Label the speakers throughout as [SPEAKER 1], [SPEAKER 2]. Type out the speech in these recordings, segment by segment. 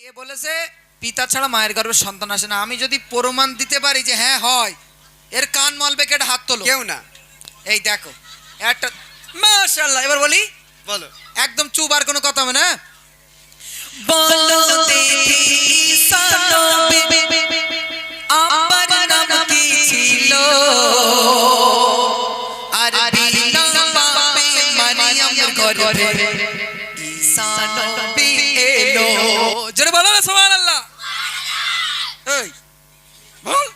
[SPEAKER 1] এ বলেছে পিতা ছাড়া মায়ের গর্ভে সন্তান আসে না। আমি যদি প্রমাণ দিতে পারি যে হ্যাঁ হয়, এর কান মলবে কেটে হাত তোলো।
[SPEAKER 2] কেউ না।
[SPEAKER 1] এই দেখো একটা, মাশাআল্লাহ। এবার বলি,
[SPEAKER 2] বলো।
[SPEAKER 1] একদম চুপ, আর কোনো কথা হবে না। বলো দেখি ঈসা নবী আব্বার নাম কি ছিল, আর বিনা বাপে মারিয়ামের গর্ভে ঈসা নবী এলো। জোরে বলো না সুবহানাল্লাহ। এই বল,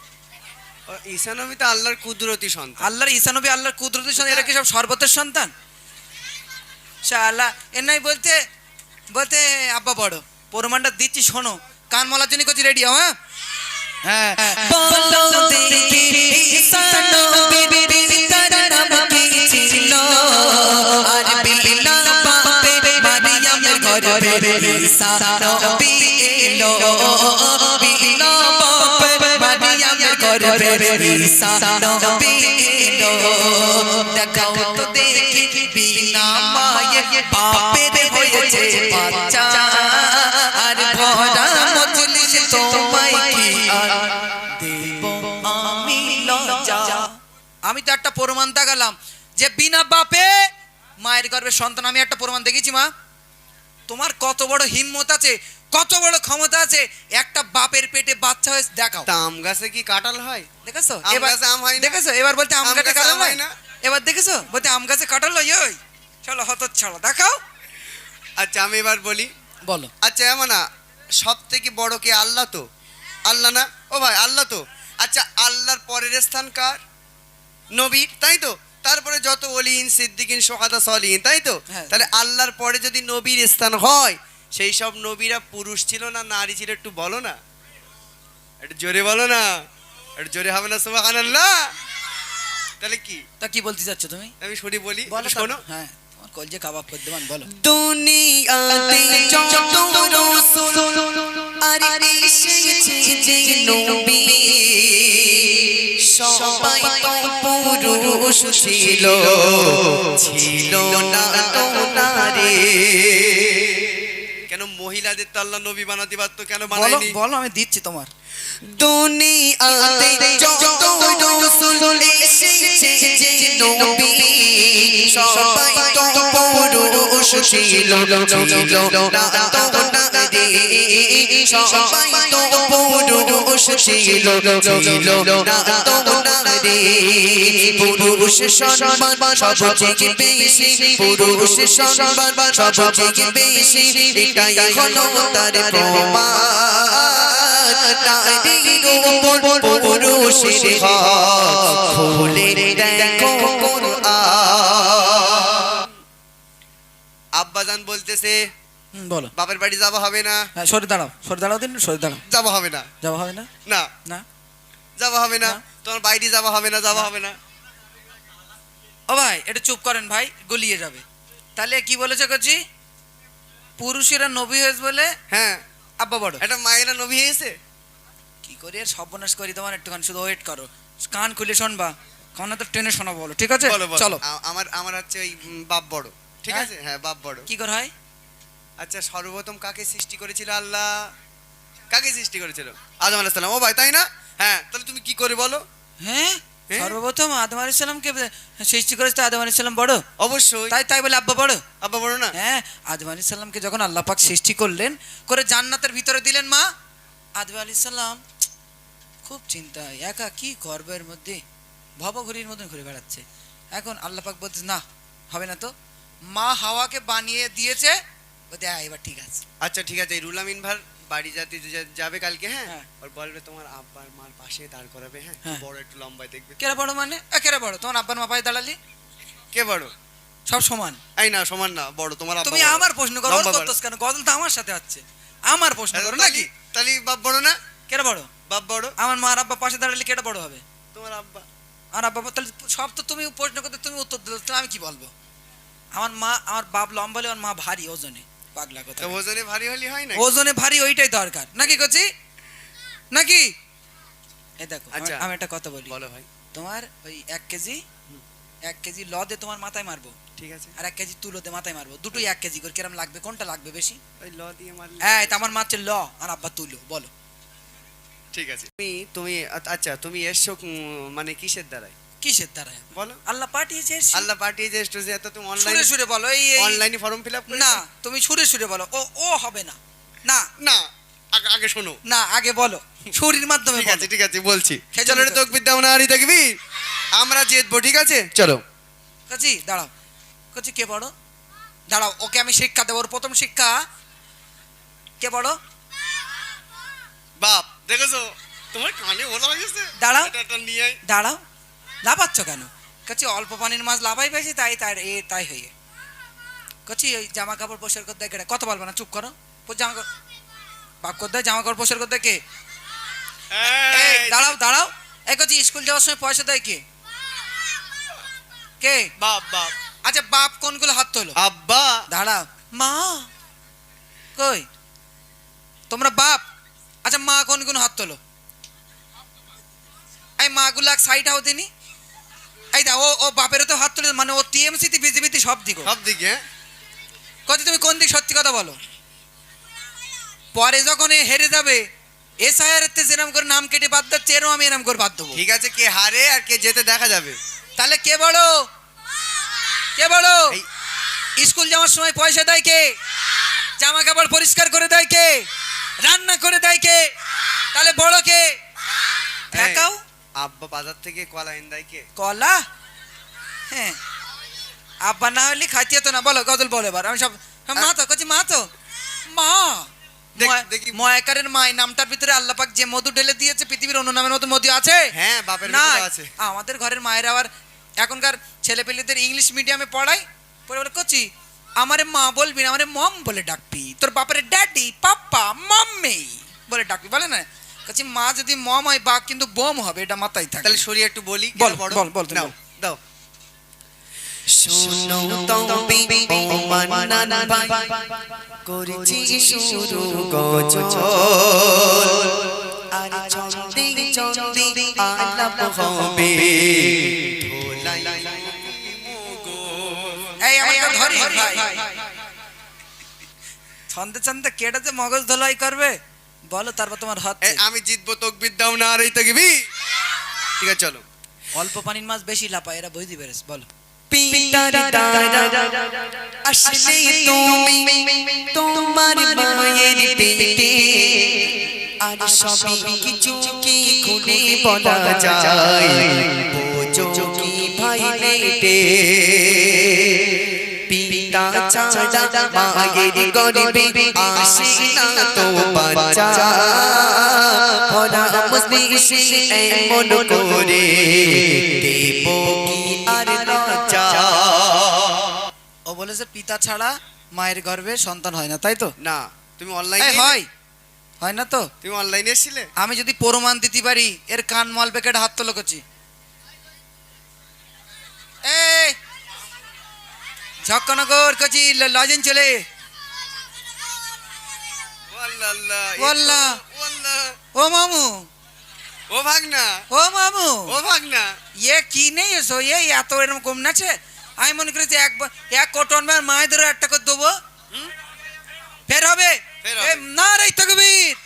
[SPEAKER 2] ঈসা নবী তো আল্লাহর কুদরতি সন্তান।
[SPEAKER 1] আল্লাহর ঈসা নবী আল্লাহর কুদরতের সন্তান, এরা কি সব শরবতের সন্তান? শালা এর নাই বলতে বলতে আব্বা বড়। প্রমাণটা দিচ্ছি, শোনো। কান মলার জন্য করছি, রেডি হও? হ্যাঁ হ্যাঁ। বলো দেখি ঈসা নবীর পিতার নাম কি ছিল, আর বিনা বাপে মারিয়ামের গর্ভে ঈসা নবী এলো। বিনা বাপে মারিয়ামের গর্ভে ঈসা নবী এলো। দেখাও তো দেখি বিনা মায়ের বাপের হয়েছে বাচ্চা, আর ভরা মজলিস তোমায় কি আর দেব আমি লজ্জা। আমি তো একটা প্রমাণ দেখালাম যে বিনা বাপে মায়ের গর্ভে সন্তান। আমি একটা প্রমাণ দেখেছি মা। তোমার কত বড় হিম্মত আছে, কত বড় ক্ষমতা আছে, একটা বাপের পেটে বাচ্চা হয়ে দেখাও।
[SPEAKER 2] তা আম গাছে কি কাঁঠাল হয়?
[SPEAKER 1] দেখেছো
[SPEAKER 2] আম
[SPEAKER 1] এবার,
[SPEAKER 2] গাছে আম হয় না?
[SPEAKER 1] দেখেছো এবার বলতে আম
[SPEAKER 2] আম
[SPEAKER 1] গাছে
[SPEAKER 2] গাছে
[SPEAKER 1] কাঁঠাল
[SPEAKER 2] আম
[SPEAKER 1] হয়
[SPEAKER 2] হয়
[SPEAKER 1] না?
[SPEAKER 2] না?
[SPEAKER 1] এবার দেখেছো বলতে আম গাছে কাঁঠাল হয়। ওই চলো হত ছাড়ো, দেখাও।
[SPEAKER 2] আচ্ছা আমি এবার বলি।
[SPEAKER 1] বলো।
[SPEAKER 2] আচ্ছা এমন না, সব থেকে বড় কে? আল্লাহ তো। আল্লাহ না? ও ভাই আল্লাহ তো। আচ্ছা আল্লাহর পরের স্থান কার? নবীর, তাই তো? তারপরে যত ওলিন সিদ্দিকিন সোহাদা সলিহিন, তাই তো?
[SPEAKER 1] হ্যাঁ।
[SPEAKER 2] তাহলে আল্লাহর পরে যদি নবীর স্থান হয়, সেই সব নবীরা পুরুষ ছিল না নারী ছিল? একটু বলো না, একটু জোরে বলো না, একটু জোরে হবে না সুবহানাল্লাহ? তাহলে কি?
[SPEAKER 1] তা কি বলতে চাচ্ছ তুমি?
[SPEAKER 2] আমি শুনি বলি,
[SPEAKER 1] বলো
[SPEAKER 2] শোনো।
[SPEAKER 1] হ্যাঁ, তোমার কলজে কাবাব করে দেবান, বলো।
[SPEAKER 2] দুনিয়াতে যত রাসূল আর এসেছে যে নবী, সবাই তো পুরুষ ছিল, ছিল না তো নারী। কেন মহিলাদের তো আল্লাহ নবী বানাতে পারতো, কেন
[SPEAKER 1] বলো
[SPEAKER 2] বানায়নি?
[SPEAKER 1] বলো, আমি দিচ্ছি তোমার।
[SPEAKER 2] দুনিয়াতে যত রাসূল এসেছে যে নবী, সবাই তো পুরুষ ছিল, ছিল না তো নারী। সবাই তো পুরুষ ছিল, ছিল না তো নারী। পুরুষ সম্মান সব থেকে বেশি, পুরুষ সম্মান সব থেকে বেশি, এটাই হলো তার প্রমাণ। নারীর উপর পুরুষের হক, খুলে দেখো কোরআন। আব্বাজান বলতেছে
[SPEAKER 1] বলো।
[SPEAKER 2] বাপের বাড়ি যাওয়া হবে না।
[SPEAKER 1] হ্যাঁ, সরে দাঁড়াও, সরে দাঁড়াও দিন, সরে দাঁড়াও।
[SPEAKER 2] যাওয়া হবে না।
[SPEAKER 1] যাওয়া হবে না?
[SPEAKER 2] না
[SPEAKER 1] না
[SPEAKER 2] যাওয়া হবে না।
[SPEAKER 1] না।
[SPEAKER 2] তোমার বাইরে যাওয়া হবে না, যাওয়া হবে না।
[SPEAKER 1] ও ভাই এটা চুপ করেন ভাই, গলিয়ে যাবে। তাহলে কি বলেছে কচি? পুরুষেরা নবী হয়েছে বলে
[SPEAKER 2] হ্যাঁ,
[SPEAKER 1] আব্বা বড়।
[SPEAKER 2] এটা মায়েরা নবী হয়েছে।
[SPEAKER 1] কি করে আর সর্বনাশ করি তোমার, একটুখানি শুধু ওয়েট করো, কান খুলে শোনবা, কান তো টেনে শোনাবো। বলো, ঠিক আছে?
[SPEAKER 2] বলো বলো।
[SPEAKER 1] চলো।
[SPEAKER 2] আমার আমার হচ্ছে ওই বাপ বড়, ঠিক
[SPEAKER 1] হ্যাঁ?
[SPEAKER 2] আছে? হ্যাঁ বাপ বড়।
[SPEAKER 1] কি করে হয়?
[SPEAKER 2] আচ্ছা সর্বপ্রথম কাকে সৃষ্টি করেছিল আল্লাহ? কাকে সৃষ্টি করেছিল? আদম আলাইহিস সালাম। ও ভাই তাই না? হ্যাঁ, তাহলে তুমি কি করে বলো?
[SPEAKER 1] হ্যাঁ,
[SPEAKER 2] হ্যাঁ?
[SPEAKER 1] সর্বপ্রথম আদম আলাইহিস সালামকে সৃষ্টি করেছে, আদম আলাইহিস সালাম বড়।
[SPEAKER 2] অবশ্যই।
[SPEAKER 1] তাই তাই বলে আব্বা বড়?
[SPEAKER 2] আব্বা বড় না?
[SPEAKER 1] হ্যাঁ, আদম আলাইহিস সালামকে যখন আল্লাহ পাক সৃষ্টি করলেন, করে জান্নাতের ভিতরে দিলেন মা, আদম আলাইহিস সালাম খুব চিন্তায়, একা কি গর্বের মধ্যে ভবঘুরির মতন ঘুরে বেড়াচ্ছে। এখন আল্লাহ পাক বলছে না, হবে না তো। মা হাওয়াকে বানিয়ে দিয়েছে, বলতে হ্যাঁ এবার ঠিক আছে।
[SPEAKER 2] আচ্ছা ঠিক আছে, এই রুল আমিন ভার বাড়ি যাবে কালকে। হ্যাঁ,
[SPEAKER 1] হ্যাঁ।
[SPEAKER 2] আর বলবে তোমার আব্বার মার পাশে দাঁড় করাবে। হ্যাঁ,
[SPEAKER 1] হ্যাঁ।
[SPEAKER 2] বড় একটু লম্বায় দেখবে।
[SPEAKER 1] কেরা বড় মানে? কেরা বড়? তোমার আব্বার মা পায়ে দাঁড়ালি
[SPEAKER 2] কে বড়?
[SPEAKER 1] সব সমান।
[SPEAKER 2] এই না, সমান না, বড় তোমার আব্বা।
[SPEAKER 1] তুমি
[SPEAKER 2] বড়।
[SPEAKER 1] আমার প্রশ্ন করো,
[SPEAKER 2] লম্বা বড়।
[SPEAKER 1] করতেছ কেন? গজল তো আমার সাথে আছে, আমার প্রশ্ন করো নাকি?
[SPEAKER 2] তাহলে বাপ বড় না?
[SPEAKER 1] কেরা বড়?
[SPEAKER 2] বাপ বড়।
[SPEAKER 1] আমার মা আর আব্বা পাশে দাঁড়ালে কেটা বড় হবে?
[SPEAKER 2] তোমার আব্বা।
[SPEAKER 1] আর আব্বা, তাহলে সব তো তুমি প্রশ্ন করতে, তুমি উত্তর দিলে, তাহলে আমি কি বলবো? আমার মা, আমার বাপ লম্বা হলে আমার মা ভারী ওজনে, পাগলা কথা।
[SPEAKER 2] তা ওজনে ভারী হলি হয় না?
[SPEAKER 1] ওজনে ভারী, ওইটাই দরকার নাকি কচি? নাকি? এই দেখো
[SPEAKER 2] আচ্ছা।
[SPEAKER 1] আমি একটা কথা বলি।
[SPEAKER 2] বলো ভাই।
[SPEAKER 1] তোমার ওই 1 কেজি 1 কেজি ল দে তোমার মাথায় মারবো,
[SPEAKER 2] ঠিক আছে,
[SPEAKER 1] আর 1 কেজি তুলো দে মাথায় মারবো, দুটোই 1 কেজি করে। কিরম লাগবে, কোনটা লাগবে বেশি?
[SPEAKER 2] ওই ল দিয়ে মারলে।
[SPEAKER 1] এই তো আমার মারছে ল আর আব্বা তুলো, বলো।
[SPEAKER 2] ঠিক আছে, তুমি আচ্ছা তুমি এসছো মানে কিসের দ্বারাই?
[SPEAKER 1] কিসের দ্বারায়?
[SPEAKER 2] বলো।
[SPEAKER 1] আল্লাহ পাঠিয়েছে এসছি।
[SPEAKER 2] আল্লাহ পাঠিয়েছে এসছো, যে এত তুমি
[SPEAKER 1] সুরে
[SPEAKER 2] অনলাইনে
[SPEAKER 1] সুরে বলো, এই এই
[SPEAKER 2] অনলাইনে ফর্ম ফিল আপ করে।
[SPEAKER 1] না, তুমি সুরে সুরে বলো। ও ও হবে না, না
[SPEAKER 2] না, আগে শোনো।
[SPEAKER 1] না, আগে বলো, সুরির মাধ্যমে
[SPEAKER 2] ঠিক
[SPEAKER 1] বলো।
[SPEAKER 2] আছে, ঠিক আছে, বলছি।
[SPEAKER 1] খেজুর
[SPEAKER 2] চলো রে
[SPEAKER 1] নিতে।
[SPEAKER 2] তকবীর দাও না, আরি তাকবীর, আমরা জিতবো, ঠিক আছে? চলো।
[SPEAKER 1] কাচি দাঁড়াও, কাচি কে বড়? দাঁড়াও, ওকে আমি শিক্ষা দেবো। ওর প্রথম শিক্ষা, কে বড়?
[SPEAKER 2] বাপ, দেখেছো তোমার কানে ওলা হয়ে গেছে।
[SPEAKER 1] দাঁড়াও।
[SPEAKER 2] এটা নিয়ে আয়।
[SPEAKER 1] দাঁড়াও, লাফাচ্ছ কেন? কাচি অল্প পানির মাছ লাফাই পেয়েছি, তাই তাই হয়ে। কাচি ওই জামা কাপড় পোষার করতে গেলে কথা বলবো না, চুপ করো। জামা কাপড় বাপ করতে জামা কাপড় পোষার করতে কে? এই দাঁড়াও দাঁড়াও, এই কাচি স্কুল যাওয়ার সময় পয়সা দেয় কে? কে?
[SPEAKER 2] বাপ, বাপ।
[SPEAKER 1] আচ্ছা বাপ কোনগুলো হাত তোলো?
[SPEAKER 2] আব্বা।
[SPEAKER 1] দাঁড়াও, মা কই? তোমরা বাপ। আচ্ছা মা কোনগুলো হাত তোলো? এই মাগুলো এক সাইড হও দিনি। এই দা ও বাপেরও তো হাত তুলে, মানে ও টিএমসিতে বিজেপিতে সব দিকে।
[SPEAKER 2] সব দিকে।
[SPEAKER 1] কত তুমি কোন দিক সত্যি কথা বলো? পরে যখন এ হেরে যাবে, এসআইআরতে যেরকম করে নাম কেটে বাদ দিচ্ছে, এরও আমি এরকম করে বাদ দেবো।
[SPEAKER 2] ঠিক আছে, কে হারে আর কে জেতে দেখা যাবে।
[SPEAKER 1] তাহলে কে বড়? কে বড়?
[SPEAKER 2] এই
[SPEAKER 1] স্কুল যাওয়ার সময় পয়সা দেয় কে? জামা কাপড় পরিষ্কার করে দেয় কে? রান্না করে দেয় কে? তাহলে বড় কে? দেখাও।
[SPEAKER 2] আব্বা বাজার থেকে কলা এনে দেয় কে?
[SPEAKER 1] কলা? হ্যাঁ, আব্বা না হলে খাইতে তো না। বলো গজল বলো এবার। আমি সব মা তো কচ্ছি, মা তো মা।
[SPEAKER 2] দেখি।
[SPEAKER 1] ময়াকারের মাই নামটার ভিতরে আল্লাহ পাক যে মধু ঢেলে দিয়েছে, পৃথিবীর অন্য নামের মতো মধু আছে?
[SPEAKER 2] হ্যাঁ, বাপের
[SPEAKER 1] না,
[SPEAKER 2] ভিতরে আছে।
[SPEAKER 1] আমাদের ঘরের মায়ের আবার এখনকার ছেলেপেলেদের ইংলিশ মিডিয়ামে পড়াই, পড়ে বলে কচ্ছি আমারে মা বলবি না, আমারে মম বলে ডাকবি। তোর বাপের ড্যাডি পাপ্পা মাম্মি বলে ডাকবি, বলে না? কচ্ছি মা যদি মম হয়, বাপ কিন্তু বোম হবে, এটা মাথায় থাকে।
[SPEAKER 2] তাহলে সরিয়ে একটু বলি।
[SPEAKER 1] বল বল বল,
[SPEAKER 2] দাও দাও। শোনো তবে ও মান্নান ভাই, করেছি শুরু গজল, আর চন্দে চন্দে আলাপ হবে, ধোলাই
[SPEAKER 1] এই আমাকে ধরি ভাই, ছন্দে ছন্দে কেটে যে মগজ ধোলাই করবে, বলো তারপর তোমার হাত।
[SPEAKER 2] আমি জিতবো, তকবীর দাও না, আর এই তাকবীর। ঠিক আছে, চলো।
[SPEAKER 1] অল্প পানির মাছ বেশি লাপায়, এরা বুঝতে পেরেছে। বলো।
[SPEAKER 2] পিতার দ্বারা আসলে তুমি তোমার মায়ের পেটে, আর সবই কিছু কি খুলে বলা যায়, বোঝো কি ভাই লেটে, পিতা ছাড়া মায়ের গর্ভে আসে না তো বাচ্চা, ভরা মস্তিষ্কে এমন করে দেব কি আর লজ্জা।
[SPEAKER 1] ও বলেছে পিতা ছাড়া মায়ের গর্ভে সন্তান হয় না, তাই তো?
[SPEAKER 2] না, তুমি অনলাইনে
[SPEAKER 1] হয় হয় না তো?
[SPEAKER 2] তুমি অনলাইনে এসেছিলে?
[SPEAKER 1] আমি যদি প্রমাণ দিতে পারি, এর কান মল প্যাকেট হাত তোলো করছি। এই ঝক্কনগর কচি লজেন চলে ওয়াল্লাহ। ও মামু,
[SPEAKER 2] ও ভাগনা,
[SPEAKER 1] ও মামু,
[SPEAKER 2] ও ভাগনা,
[SPEAKER 1] এ কি নেই এসো, এই এত এরকম কম নাছে। আমি মনে করি যে এক কোটন মায়েদেরও একটা করে দেবো, ফের হবে।
[SPEAKER 2] ফের হবে।
[SPEAKER 1] না রে তকবীর,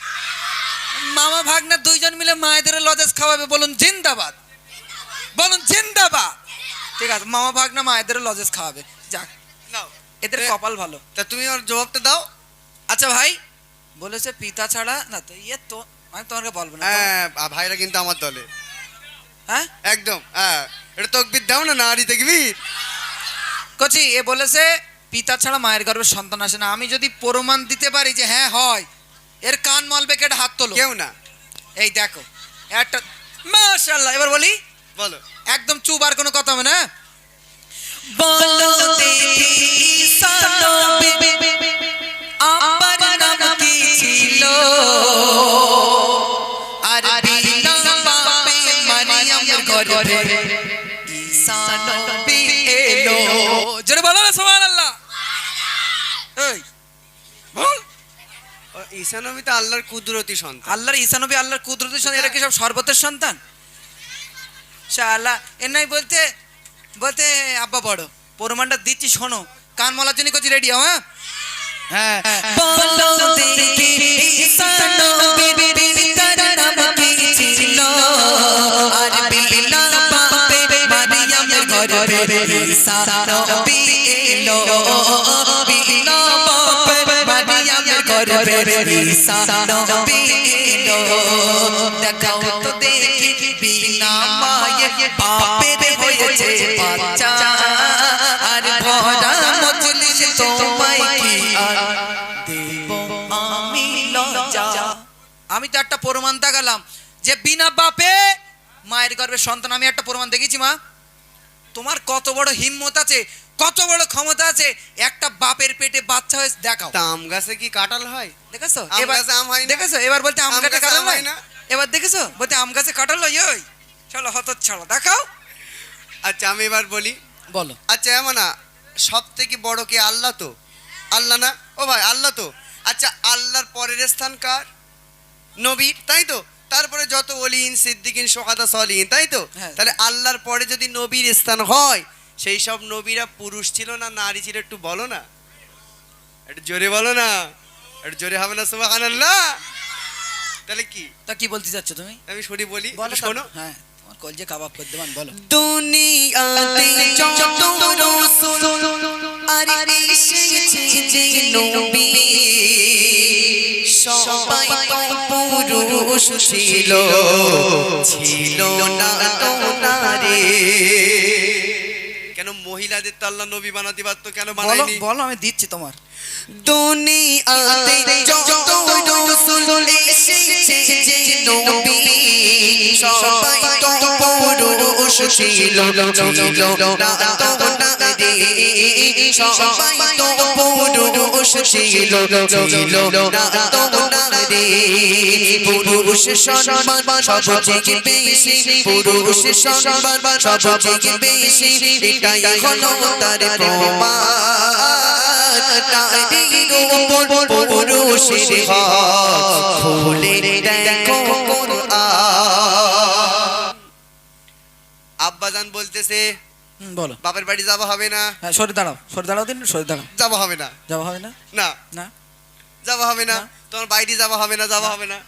[SPEAKER 1] মামা ভাগনা দুইজন মিলে মায়েদের লজেস খাওয়াবে। বলুন জিন্দাবাদ, বলুন জিন্দাবাদ। ঠিক আছে, মামা ভাগনা মায়েদের লজেস খাওয়াবে। যাক,
[SPEAKER 2] নাও
[SPEAKER 1] এদের কপাল ভালো।
[SPEAKER 2] তা তুমি ওর জবাবটা দাও।
[SPEAKER 1] আচ্ছা ভাই বলেছে পিতা ছাড়া না, তো ইয়ে তো আমি তোমাকে বলবো না।
[SPEAKER 2] হ্যাঁ, ভাইরা কিন্তু আমার দলে।
[SPEAKER 1] হ্যাঁ
[SPEAKER 2] একদম, হ্যাঁ, এটা তকবীর দাও না, নারী তাকবীর।
[SPEAKER 1] কচি এ বলেছে পিতা ছাড়া মায়ের গর্ভে সন্তান আসে না। আমি যদি প্রমাণ দিতে পারি যে হ্যাঁ হয়, এর কান মলবে কেটে হাত তোলো।
[SPEAKER 2] কেউ না।
[SPEAKER 1] এই দেখো একটা, মাশাআল্লাহ। এবার বলি,
[SPEAKER 2] বলো।
[SPEAKER 1] একদম চুপ, আর কোনো কথা হবে না। বলো দেবী ঈসা নবী আব্বার নাম কি ছিল, আর বিনা বাপে মারিয়ামের ঘরে ঈসা নবী এলো। জোরে বলো না সুবহানাল্লাহ। এই বল।
[SPEAKER 2] ঈসা নবী তো আল্লাহর কুদরতি সন্তান।
[SPEAKER 1] আল্লাহর ঈসা নবী আল্লাহর কুদরতের সন্তান, এরা কি সব শরবতের সন্তান? শালা এ নাই বলতে বলতে আব্বা বড় প্রমাণটা দিচ্ছি শোনো, কান মলার জন্য করছি রেডি হ্যাঁ হ্যাঁ
[SPEAKER 3] বলো দেখি সানো বিবি তার নাম কি ছিল আর বিনা বাপে মারিয়ামের ঘরে ঈসা নবী এলো বিনা বাপে মারিয়ামের ঘরে ঈসা নবী এলো দেখাও তো দেখি বিনা মায়ে বাপের হয়েছে বাচ্চা আর ভরা মজলিস তোমায় কি আর দেব আমি লজ্জা।
[SPEAKER 1] আমি তো একটা প্রমাণ দেখালাম যে বিনা বাপে মায়ের গর্ভে সন্তান, আমি একটা প্রমাণ দেখেছি মা। তোমার কত বড় হিম্মত আছে, কত বড় ক্ষমতা আছে, একটা বাপের পেটে বাচ্চা হয়ে দেখাও।
[SPEAKER 2] তা আম গাছে কি কাঁঠাল হয়?
[SPEAKER 1] দেখেছো
[SPEAKER 2] আম
[SPEAKER 1] এবার
[SPEAKER 2] গাছে আম হয় না?
[SPEAKER 1] দেখেছো এবার বলতে আম
[SPEAKER 2] আম
[SPEAKER 1] গাছে
[SPEAKER 2] গাছে
[SPEAKER 1] কাঁঠাল
[SPEAKER 2] আম
[SPEAKER 1] হয়
[SPEAKER 2] হয়
[SPEAKER 1] না,
[SPEAKER 2] না?
[SPEAKER 1] এবার দেখেছো বলতে আম গাছে কাঁঠাল হয়। ওই চলো হত ছাড়ো দেখাও।
[SPEAKER 2] আচ্ছা আমি এবার বলি,
[SPEAKER 1] বলো
[SPEAKER 2] আচ্ছা এমন না, সব থেকে বড় কে? আল্লাহ তো, আল্লাহ না? ও ভাই আল্লাহ তো। আচ্ছা আল্লাহর পরের স্থান কার? নবীর, তাই তো? তারপরে যত ওলিন সিদ্দিকিন সোহাদা সলিহিন, তাই তো?
[SPEAKER 1] হ্যাঁ।
[SPEAKER 2] তাহলে আল্লাহর পরে যদি নবীর স্থান হয়, সেই সব নবীরা পুরুষ ছিল না নারী ছিল? একটু বলো না, একটু জোরে বলো না, একটু জোরে হবে না সুবহানাল্লাহ? তাহলে কি
[SPEAKER 1] তা কি বলতে চাচ্ছ তুমি?
[SPEAKER 2] আমি শুনি বলি,
[SPEAKER 1] বলো
[SPEAKER 2] একটু শোনো।
[SPEAKER 1] হ্যাঁ তোমার কলজে কাবাব করে দেবান, বলো।
[SPEAKER 3] দুনিয়াতে যত রাসূল আর এসেছে যে নবী সবাই তো পুরুষ ছিল, ছিল না তো নারী।
[SPEAKER 2] কেন মহিলাদের তো আল্লাহ নবী বানাতে পারতো, কেন
[SPEAKER 1] বলো
[SPEAKER 2] বানায়নি?
[SPEAKER 1] বলো আমি দিচ্ছি তোমার।
[SPEAKER 3] দুনিয়াতে যত রাসূল এসেছে যে নবী সবাই তো পুরুষ ছিল, ছিল না তো নারী। সবাই তো পুরুষ ছিল, ছিল না তো নারী। পুরুষ সম্মান সবচেয়ে বেশি, পুরুষ সম্মান সবচেয়ে বেশি, এটাই হলো তার প্রমাণ। নারীর উপর পুরুষের হক, খুলে দেখো কোরআন।
[SPEAKER 2] আব্বাজান বলতেছে
[SPEAKER 1] বলো।
[SPEAKER 2] বাপের বাড়ি যাওয়া হবে না,
[SPEAKER 1] হ্যাঁ সরে দাঁড়াও দিন, সরে দাঁড়াও।
[SPEAKER 2] যাওয়া হবে না,
[SPEAKER 1] যাওয়া হবে না?
[SPEAKER 2] না
[SPEAKER 1] না
[SPEAKER 2] যাওয়া হবে না,
[SPEAKER 1] না।
[SPEAKER 2] তোমার বাইরে যাওয়া হবে না, যাওয়া হবে না।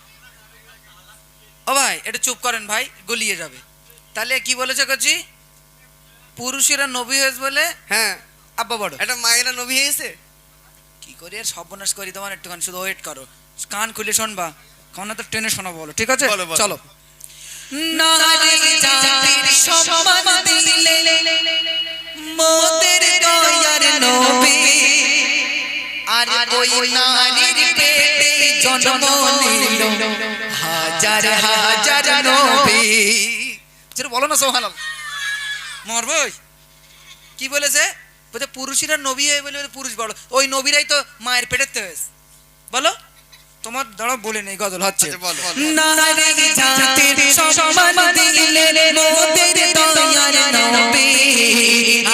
[SPEAKER 1] ও ভাই এটা চুপ করেন ভাই, গলিয়ে যাবে। তাহলে কি বলেছে করছি? পুরুষেরা নবী হয়েছে বলে
[SPEAKER 2] হ্যাঁ,
[SPEAKER 1] আব্বা বড়।
[SPEAKER 2] এটা মায়েরা নবী হয়েছে।
[SPEAKER 1] কি করি আর সর্বনাশ করি তোমার, একটুখানি শুধু ওয়েট করো, কান খুলে শোনবা, কান তো টেনে শোনাবো, বলো ঠিক আছে?
[SPEAKER 2] বলো, বলো।
[SPEAKER 1] চলো।
[SPEAKER 3] নারী জাতির সম্মান দিলে মোদের দয়ার নবী, আর ওই নারীর পেটে জন্ম নিল হাজার হাজার নবী।
[SPEAKER 1] যেটা বলো না সোহানাল মর ভাই, কি বলেছে? বলছে পুরুষেরা নবী হয়ে বলে পুরুষ বড়, ওই নবীরাই তো মায়ের পেটেতে হয়েছে। বলো তোমার দাঁড়া বলে নেই, গজল হচ্ছে।
[SPEAKER 2] আচ্ছা বলো।
[SPEAKER 3] নারী জাতির সম্মান দিলে মোদের দয়ার নবী,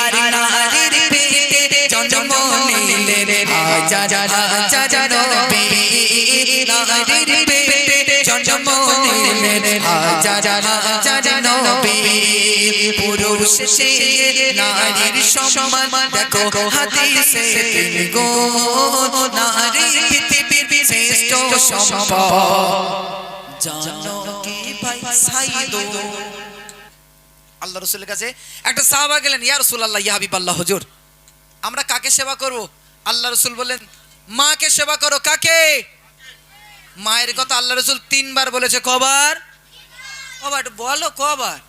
[SPEAKER 3] আর নারীর পেটে জন্ম নিলে হাজার হাজার নবী। নারীর পেটে জন্ম নিলে হাজার হাজার নবী। পুরুষ সে নারীর সম্মান দেখো হাদিসে তিন গুণ। নারী পৃথিবীর শ্রেষ্ঠ সম্পদ, জানো কি ভাই সাইদো।
[SPEAKER 1] আল্লাহ রসুলের কাছে একটা সাহাবা গেলেন, ইয়া রাসূলুল্লাহ ইয়া হাবিবাল্লাহ হুজুর, আমরা কাকে সেবা করব? আল্লাহ রসুল বললেন মাকে সেবা করো। কাকে? মায়ের কথা আল্লাহ রসুল 3 বার বলেছে। কবার? কবার বলো, কবার?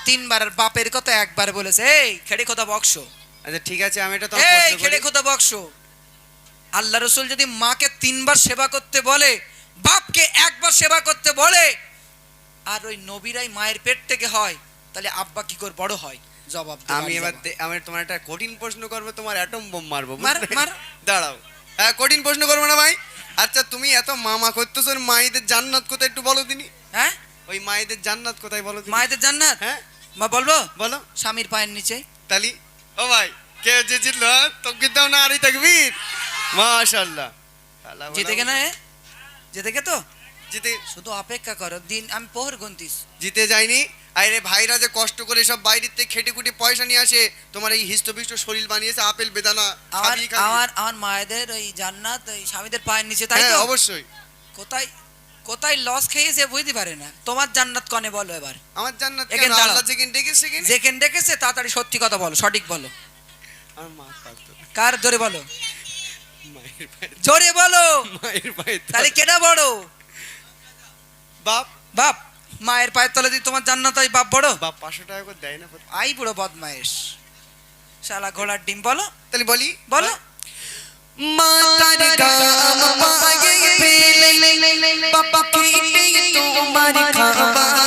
[SPEAKER 1] 3 বার। আর বাপের কথা 1 বার বলেছে। এই খেড়ে কথা বক্স,
[SPEAKER 2] আচ্ছা ঠিক আছে, আমি এটা তো
[SPEAKER 1] এই খেড়ে কথা বক্স। আল্লাহ রসুল যদি মাকে 3 বার সেবা করতে বলে, বাপকে 1 বার সেবা করতে বলে, আর ওই নবীরাই মায়ের পেট থেকে হয়, তাহলে আব্বা কি করে বড় হয়? জবাব দে,
[SPEAKER 2] আমি
[SPEAKER 1] বাড়ি
[SPEAKER 2] এবার
[SPEAKER 1] যাবা।
[SPEAKER 2] আমি তোমার একটা কঠিন প্রশ্ন করবো, তোমার অ্যাটম বোম মারবো,
[SPEAKER 1] মার,
[SPEAKER 2] বুঝলে?
[SPEAKER 1] মার।
[SPEAKER 2] দাঁড়াও, হ্যাঁ কঠিন প্রশ্ন করবো না ভাই। আচ্ছা তুমি এত মামা করতেছো, মায়েদের জান্নাত কোথায় একটু বলো দিনি?
[SPEAKER 1] হ্যাঁ
[SPEAKER 2] ওই মায়েদের জান্নাত কোথায় বলো দিনি?
[SPEAKER 1] মায়েদের জান্নাত,
[SPEAKER 2] হ্যাঁ
[SPEAKER 1] মা বলবো
[SPEAKER 2] বলো।
[SPEAKER 1] স্বামীর পায়ের নিচে।
[SPEAKER 2] তালি ও ভাই কে যে জিতল? তোকে দাও না আরই তাকবীর, মাশাআল্লাহ।
[SPEAKER 1] জিতে গে না, জিতে গে তো,
[SPEAKER 2] জিতে
[SPEAKER 1] শুধু অপেক্ষা করো, দিন আমি পোহর গুনতিস।
[SPEAKER 2] জিতে যায়নি। আরে ভাইরা যে কষ্ট করে সব বাইরের থেকে খেটে খুটে পয়সা নিয়ে আসে, তোমার এই হিষ্টপিষ্ট শরীর বানিয়েছে আপেল বেদানা
[SPEAKER 1] আমার
[SPEAKER 2] খাবি খাবি।
[SPEAKER 1] আমার আমার মায়েদের ওই জান্নাত ওই স্বামীদের পায়ের নিচে, তাই
[SPEAKER 2] হ্যাঁ
[SPEAKER 1] তো?
[SPEAKER 2] অবশ্যই।
[SPEAKER 1] কোথায় কোথায় লস খেয়েছে বুঝতে পারে না। তোমার জান্নাত কনে বলো এবার?
[SPEAKER 2] আমার জান্নাত
[SPEAKER 1] এখানে
[SPEAKER 2] কেন?
[SPEAKER 1] দাঁড়াও।
[SPEAKER 2] আল্লাহ যেখানে ডেকেছে সেখানে।
[SPEAKER 1] যেখানে ডেকেছে তাড়াতাড়ি সত্যি কথা বলো, সঠিক বলো।
[SPEAKER 2] আমার মা পারতো না।
[SPEAKER 1] কার জোরে বলো,
[SPEAKER 2] মায়ের পায়ে,
[SPEAKER 1] জোরে বলো।
[SPEAKER 2] মায়ের পায়ে তো-
[SPEAKER 1] তাহলে কেডা বড়?
[SPEAKER 2] বাপ,
[SPEAKER 1] বাপ। মায়ের পায়ের তলে দিয়ে তোমার জান্নাত হয়, বাপ বড়?
[SPEAKER 2] বাপ 500 টাকা করে দেয় না প্রতি-
[SPEAKER 1] আই বুড়ো বদমাইশ শালা ঘোড়ার ডিম। বলো
[SPEAKER 2] তাহলে বলি
[SPEAKER 1] বলো।
[SPEAKER 3] মাতার গাম পায়ে ফেলে বাবা খেতে তোমার খাবার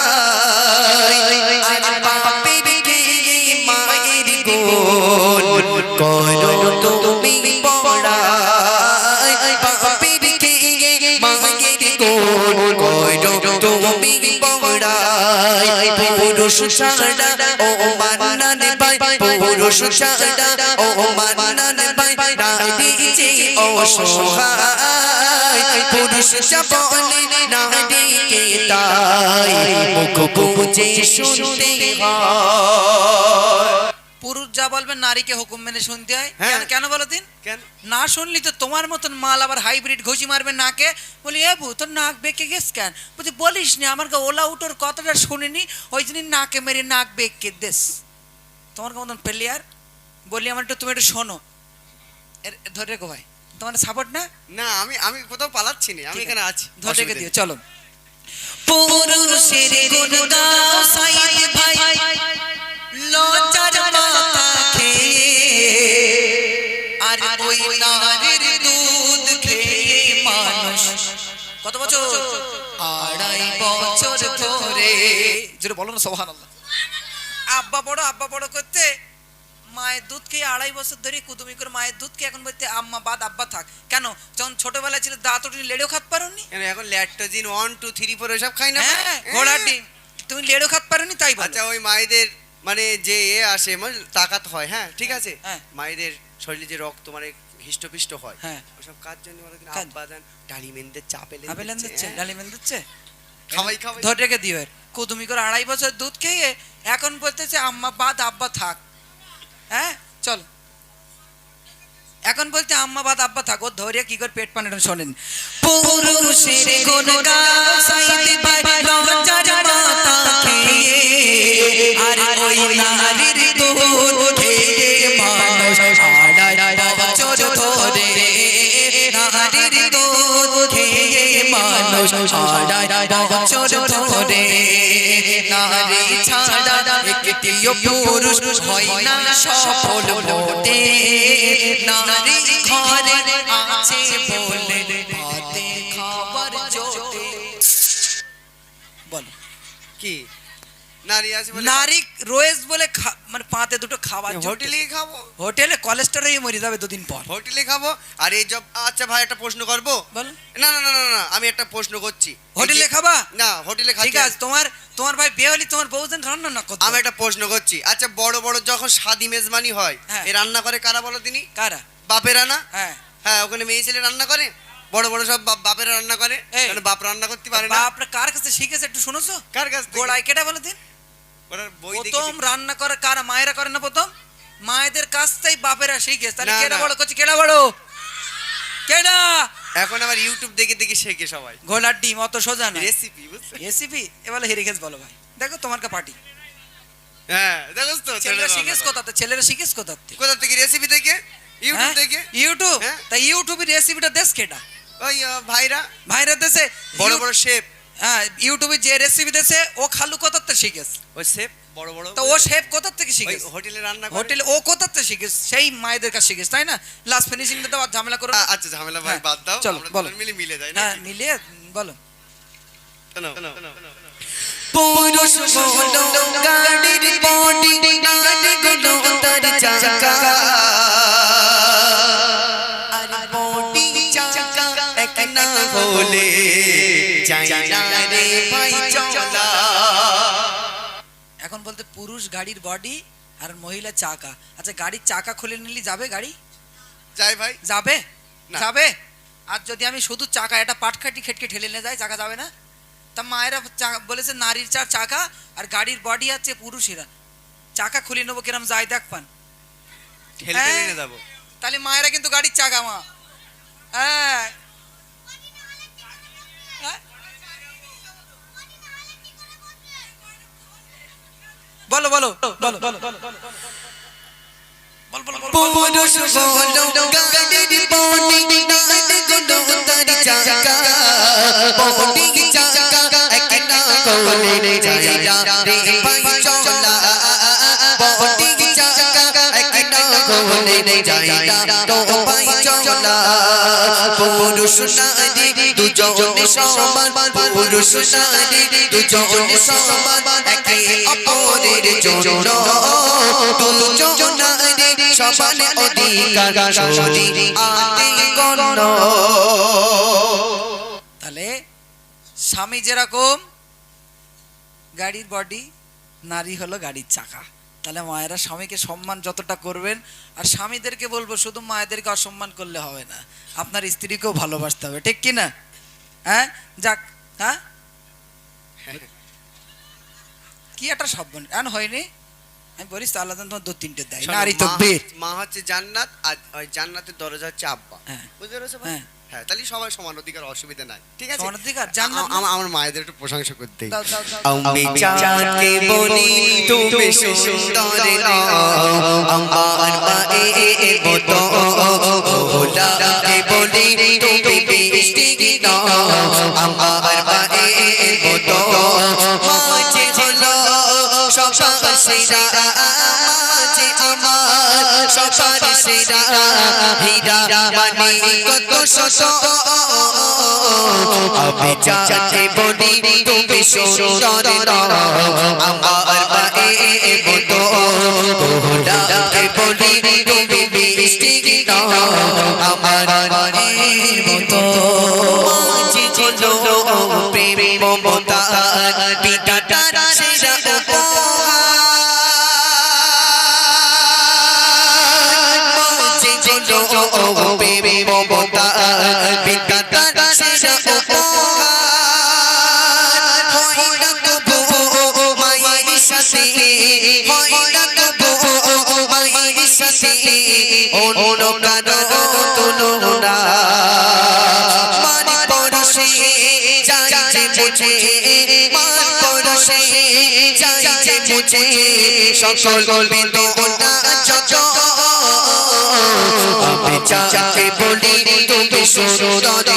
[SPEAKER 3] আর বাপের খেয়ে মায়ের গোল করো তুমি পড়াই বাপের খেয়ে মায়ের গোল করো তুমি পড়াই পুরুষ ছাড়া ও মান্নান ভাই পুরুষ ছাড়া ও মান্নান ভাই নারী যে অসহায় পুরুষ যা বলে নারীকে তাই মুখ বুঝে শুনতে হয়।
[SPEAKER 1] পুরুষ যা বলবে নারীকে হুকুম মেনে শুনতে হয়।
[SPEAKER 2] হ্যাঁ।
[SPEAKER 1] কেন বলো দিন?
[SPEAKER 2] কেন?
[SPEAKER 1] না শুনলি তো তোমার মতন মাল আবার হাইব্রিড ঘুষি মারবে নাকে। বলি এ বউ তোর নাক বেঁকে গেছ কেন? বলছি বলিস নি, আমার ওলা উটোর কথাটা শুনিনি, ওই জন্য নাকে মেরে নাক বেঁকে দেশ। তোমার মতন প্লেয়ার বলি আমার একটু, তুমি একটু শোনো। ধরে রেখো ভাই, তোমার সাপোর্ট না?
[SPEAKER 2] না আমি আমি কোথাও পালাচ্ছি না, আমি এখানে আছি।
[SPEAKER 1] ধরে রেখে দিও, চলো।
[SPEAKER 3] পুরুষের গুণ গাও সাইদ ভাই লজ্জার মাথা খেয়ে আর ওই নারীর দুধ খেয়ে মানুষ
[SPEAKER 1] কত বছর?
[SPEAKER 3] 2.5 বছর ধরে।
[SPEAKER 1] যেটা বলো না সুবহানাল্লাহ। আব্বা বড় করতে মায়ের দুধ খেয়ে 2.5 বছর ধরে কুদুমি করে মায়ের দুধ খেয়ে এখন বলতে আম্মা বাদ আব্বা থাক। কেন? যখন ছোটবেলায় ছিল দাঁত ওঠেনি, লেড়েও খাত পারোনি।
[SPEAKER 2] কেন এখন ল্যাকটোজিন 1 2 3 4 ওসব খাই না?
[SPEAKER 1] হ্যাঁ, ঘোড়ার ডিম। তুমি লেড়েও খাত পারোনি, তাই বলো।
[SPEAKER 2] আচ্ছা ওই মায়েদের মানে যে আসে মানে তাকাত হয়, হ্যাঁ ঠিক আছে,
[SPEAKER 1] হ্যাঁ।
[SPEAKER 2] মায়েদের শরীরে যে রক্ত মানে হিষ্টপিষ্ট হয়,
[SPEAKER 1] হ্যাঁ।
[SPEAKER 2] ওসব কাজ জন্য বলে কিনা
[SPEAKER 1] কাজ।
[SPEAKER 2] আব্বা দেন ডালিমেন্দের চাপেলে
[SPEAKER 1] আপেলেন দিচ্ছে, ডালিমেন দিচ্ছে।
[SPEAKER 2] খাওয়াই খাওয়াই।
[SPEAKER 1] ধরে রেখে দিও এর। কুদুমি করে 2.5 বছর দুধ খেয়ে এখন বলতেছে আম্মা বাদ আব্বা থাক। হ্যাঁ চলো, এখন বলতে আম্মা বাদ আব্বা থাক। ও ধরে কি করে পেট পানিটা শোনেন।
[SPEAKER 3] পুরুষের গুণ গাও সাইদ ভাই লজ্জার মাথা খেয়ে আর ওই নারীর দুধ খেয়ে মানুষ 2.5 বছর ধরে নারীর দুধ খেয়ে মানুষ 2.5 বছর ধরে নারী ছাড়া একটিও পুরুষ হয় না সফল মোটে নারী ঘরে আছে বলে ভাতে খাবার জোটে।
[SPEAKER 1] বলো
[SPEAKER 2] কি নারী আছে বলে
[SPEAKER 1] নারী রয়েছে বলে মানে পাতে দুটো খাবার জোটে।
[SPEAKER 2] হোটেলে খাবো,
[SPEAKER 1] হোটেলে কোলেস্টেরল মরে যাবে 2 দিন পর।
[SPEAKER 2] হোটেলে খাবো। আর এই জব আচ্ছা ভাই একটা প্রশ্ন করবো?
[SPEAKER 1] বলো।
[SPEAKER 2] না না না না না আমি একটা প্রশ্ন করছি।
[SPEAKER 1] হোটেলে
[SPEAKER 2] এই যে-
[SPEAKER 1] খাবা?
[SPEAKER 2] না হোটেলে খাচ্ছি
[SPEAKER 1] ঠিক আছে, তোমার ভাই বিয়ে হলি তোমার বউজন রান্না না করতে।
[SPEAKER 2] আমি একটা প্রশ্ন করছি। আচ্ছা বড় বড় যখন স্বাদী মেজবানি হয়,
[SPEAKER 1] হ্যাঁ।
[SPEAKER 2] এই রান্না করে কারা বলো তিনি?
[SPEAKER 1] কারা?
[SPEAKER 2] বাপেরা না?
[SPEAKER 1] হ্যাঁ।
[SPEAKER 2] হ্যাঁ ওখানে মেয়ে ছেলে রান্না করে, বড় বড় সব বাপেরা রান্না করে।
[SPEAKER 1] এই।
[SPEAKER 2] কারণ বাপ রান্না করতে পারে না।
[SPEAKER 1] বাপরা কার কাছে শিখেছে একটু শুনেছো?
[SPEAKER 2] কার কাছ থেকে?
[SPEAKER 1] গোড়ায় কেটে বলে দিন।
[SPEAKER 2] ওটার বই দেখে
[SPEAKER 1] প্রথম রান্না করে কারা? মায়েরা করে না প্রথম? মায়েদের কাছ থেকে বাপেরা শিখেছে। তাহলে
[SPEAKER 2] না,
[SPEAKER 1] কেডা
[SPEAKER 2] না।
[SPEAKER 1] বড় করছে? কেডা বড়? কেডা?
[SPEAKER 2] এখন আবার ইউটিউব দেখে দেখে শেখে সবাই
[SPEAKER 1] ঘোলার ডিম অত সোজা না।
[SPEAKER 2] রেসিপি, বুঝছো?
[SPEAKER 1] রেসিপি এবারে হেরে গেছ বলো ভাই। দেখো তোমার কা পার্টি।
[SPEAKER 2] হ্যাঁ দেখোস তো
[SPEAKER 1] ছেলেরা
[SPEAKER 2] ছেলেরা
[SPEAKER 1] শিখেছ
[SPEAKER 2] রান্না করে।
[SPEAKER 1] কোথাতে? ছেলেরা শিখেছ কোথাতে?
[SPEAKER 2] কোথা থেকে? রেসিপি থেকে, ইউটিউব
[SPEAKER 1] হ্যাঁ?
[SPEAKER 2] থেকে।
[SPEAKER 1] ইউটিউব?
[SPEAKER 2] হ্যাঁ।
[SPEAKER 1] তা ইউটিউবের রেসিপিটা দেশ কেডা?
[SPEAKER 2] ওই ভাইরা
[SPEAKER 1] ভাইরা দেশে
[SPEAKER 2] বড় বড় শেফ,
[SPEAKER 1] হ্যাঁ ইউটিউবে যে রেসিপি দেশে ও খালু কোথাতে শিখেছ?
[SPEAKER 2] ওই শেফ বড় বড়
[SPEAKER 1] তা ও শেফ কোথা থেকে
[SPEAKER 2] ওই
[SPEAKER 1] শিখেছ?
[SPEAKER 2] হোটেলে রান্না করে।
[SPEAKER 1] হোটেলে ও কোথাতে শিখেছ? সেই মায়েদের কাছে শিখেছ, তাই না? লাস্ট ফিনিশিং দাও আর ঝামেলা করো না।
[SPEAKER 2] আচ্ছা ঝামেলা ভাই
[SPEAKER 1] হ্যাঁ,
[SPEAKER 2] বাদ দাও,
[SPEAKER 1] চলো,
[SPEAKER 2] আমরা
[SPEAKER 1] বলো।
[SPEAKER 2] দুজন মিলে মিলে যাই না?
[SPEAKER 1] হ্যাঁ মিলিয়ে বলো।
[SPEAKER 3] পুরুষ হলো গাড়ির বডি নারী গুলো তার চাকা আর বডি চাকা এক না হলে যায় না রে ভাই চলা।
[SPEAKER 1] এখন বলতে পুরুষ গাড়ির বডি আর মহিলা চাকা। আচ্ছা গাড়ির চাকা খুলে নিলি যাবে গাড়ি?
[SPEAKER 2] যাই ভাই।
[SPEAKER 1] যাবে?
[SPEAKER 2] না।
[SPEAKER 1] যাবে। আর যদি আমি শুধু চাকা এটা পাটখাটি খেটকে ঠেলে নিয়ে যাই, চাকা যাবে না? তা মায়েরা বলেছে নারীর চাকা আর গাড়ির বডি আছে পুরুষেরা, চাকা খুলে নেবো কিরম যায় দেখ পান,
[SPEAKER 2] ঠেলে ঠেলে এনে দেবো।
[SPEAKER 1] তাহলে মায়েরা কিন্তু গাড়ির চাকা মা। হ্যাঁ হ্যাঁ? বলো বলো বলো বলো বলো
[SPEAKER 3] পুরুষ বলো গাড়ির বডি নারী গুলো তার চাকা বডি চাকা এক না হলে যায় না রে ভাই চলা বডি চাকা এক না হলে যায় না তো ভাই চলা পুরুষ নারী দুজনে সমান পুরুষ নারী দুজনে সমান একে অপরের জন্য দুজন নারী সমান অধিকার শরীরে আতে গণ্য।
[SPEAKER 1] তাহলে স্বামী যেরকম গাড়ির বডি, নারী হলো গাড়ির চাকা। তাহলে মায়েরা স্বামীকে সম্মান যতটা করবেন, আর স্বামীদেরকে বলবো শুধু মায়েদেরকে অসম্মান করলে হবে না, আপনার স্ত্রীকেও ভালোবাসতে হবে, ঠিক কি না? হ্যাঁ যাক, হ্যাঁ কি একটা শব্দ এমন হয়নি, আমি বলিস তো আল্লাহ তোমার 2-3টে দেয় নারী তো
[SPEAKER 2] মা হচ্ছে জান্নাত, আর ওই জান্নাতের দরজা হচ্ছে আব্বা।
[SPEAKER 1] হ্যাঁ।
[SPEAKER 2] বুঝতে পেরেছো ভাই?
[SPEAKER 1] হ্যাঁ।
[SPEAKER 2] হ্যাঁ, তাহলে সবাই সমান অধিকার, অসুবিধা নাই, ঠিক আছে?
[SPEAKER 1] সমান অধিকার, জান্নাত না?
[SPEAKER 2] আমার মায়েদের একটু প্রশংসা করতে।
[SPEAKER 1] দাও, দাও, দাও।
[SPEAKER 3] আমি চাঁদকে বলি তুমি সুন্দর আমার মায়ের মতো গোলাপকে বলি তুমি বৃষ্টি আমার মায়ের মতো মাঝে হলো সবার সেরা মাঝে আমার সবার সেরা হীরা মানি কত শত আমি চাঁদকে বলি তুমি সুন্দর আমার মায়ের মতো গোলাপকে বলি তুমি বৃষ্টি আমার মায়ের মতো মাঝে হলো প্রেম মমতা পিতাটার সেরা উপহার মাঝে হলো প্রেম মমতা পিতাটার সেরা উপহার হয় না তবু মায়ের সাথে হয় না তবু মায়ের সাথে অন্য কারো তুলনা মার পরশে যাই যে মুঝে মার পরশে যাই যে মুঝে সকল বেদনা যত আমি চাঁদকে বলি তুমি সুন্দর